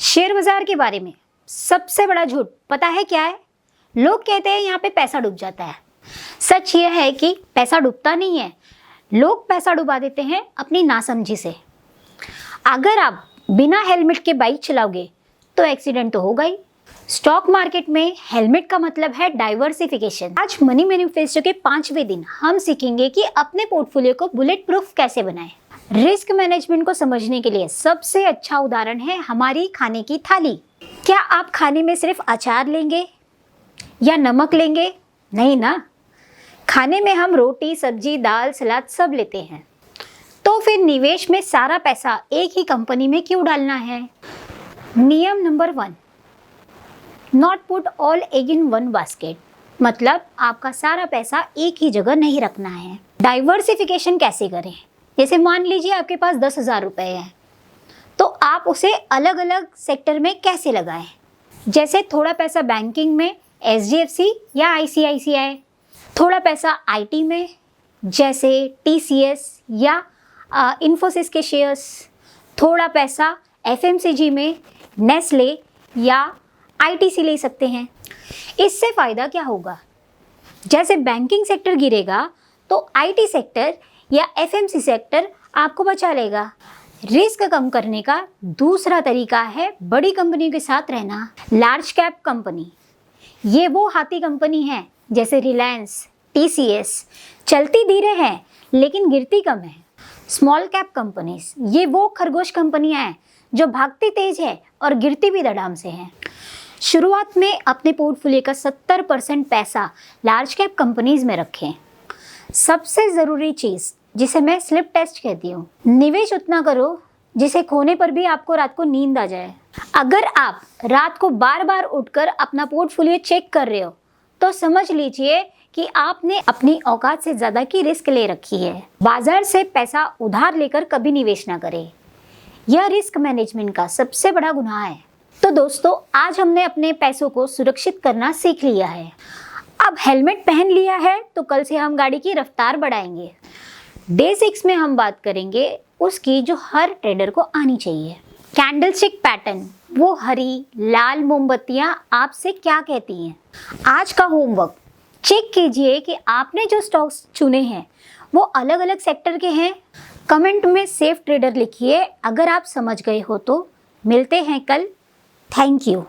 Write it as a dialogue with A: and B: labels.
A: Share बाजार के बारे में सबसे बड़ा झूठ पता है क्या है? लोग कहते हैं यहाँ पे पैसा डूब जाता है। सच यह है कि पैसा डूबता नहीं है, लोग पैसा डुबा देते हैं अपनी नासमझी से। अगर आप बिना हेलमेट के बाइक चलाओगे तो एक्सीडेंट तो होगा ही। स्टॉक मार्केट में हेलमेट का मतलब है डाइवर्सिफिकेशन। आज मनी मैनिफेस्टो के 5वें दिन हम सीखेंगे कि अपने पोर्टफोलियो को बुलेट प्रूफ कैसे बनाएं। रिस्क मैनेजमेंट को समझने के लिए सबसे अच्छा उदाहरण है हमारी खाने की थाली। क्या आप खाने में सिर्फ अचार लेंगे या नमक लेंगे? नहीं ना, खाने में हम रोटी, सब्जी, दाल, सलाद सब लेते हैं। तो फिर निवेश में सारा पैसा एक ही कंपनी में क्यों डालना है? नियम number 1, not put all egg in one basket. मतलब आपका सारा पैसा एक ही जगह नहीं रखना है। डाइवर्सिफिकेशन कैसे करें? जैसे मान लीजिए आपके पास 10,000 रुपए है, तो आप उसे अलग अलग सेक्टर में कैसे लगाएं? जैसे थोड़ा पैसा बैंकिंग में, SDFC या ICICI, थोड़ा पैसा IT में जैसे TCS या इन्फोसिस के शेयर्स, थोड़ा पैसा FMCG में नेस्ले या ITC ले सकते हैं। इससे फ़ायदा क्या होगा? जैसे बैंकिंग सेक्टर गिरेगा तो IT सेक्टर या FMC सेक्टर आपको बचा लेगा। रिस्क कम करने का दूसरा तरीका है बड़ी कंपनियों के साथ रहना। लार्ज कैप कंपनी, ये वो हाथी कंपनी है जैसे रिलायंस, TCS, चलती धीरे हैं लेकिन गिरती कम है। स्मॉल कैप कंपनीज, ये वो खरगोश कंपनियां हैं जो भागती तेज है और गिरती भी धड़ाम से हैं। शुरुआत में अपने पोर्टफोलियो का 70% पैसा लार्ज कैप कंपनीज में रखें। सबसे ज़रूरी चीज़ जिसे मैं स्लिप टेस्ट कहती हूँ, निवेश उतना करो जिसे खोने पर भी आपको रात को नींद आ जाए। अगर आप रात को बार बार उठकर अपना पोर्टफोलियो चेक कर रहे हो तो समझ लीजिए कि आपने अपनी औकात से ज़्यादा की रिस्क ले रखी है। बाजार से पैसा उधार लेकर कभी निवेश ना करें, यह रिस्क मैनेजमेंट का सबसे बड़ा गुनाह है। तो दोस्तों, आज हमने अपने पैसों को सुरक्षित करना सीख लिया है। अब हेलमेट पहन लिया है तो कल से हम गाड़ी की रफ्तार बढ़ाएंगे। डे 6 में हम बात करेंगे उसकी जो हर ट्रेडर को आनी चाहिए। कैंडलस्टिक पैटर्न, वो हरी लाल मोमबत्तियां आपसे क्या कहती हैं? आज का होमवर्क, चेक कीजिए कि आपने जो स्टॉक्स चुने हैं वो अलग अलग सेक्टर के हैं। कमेंट में सेफ ट्रेडर लिखिए अगर आप समझ गए हो तो। मिलते हैं कल। Thank you.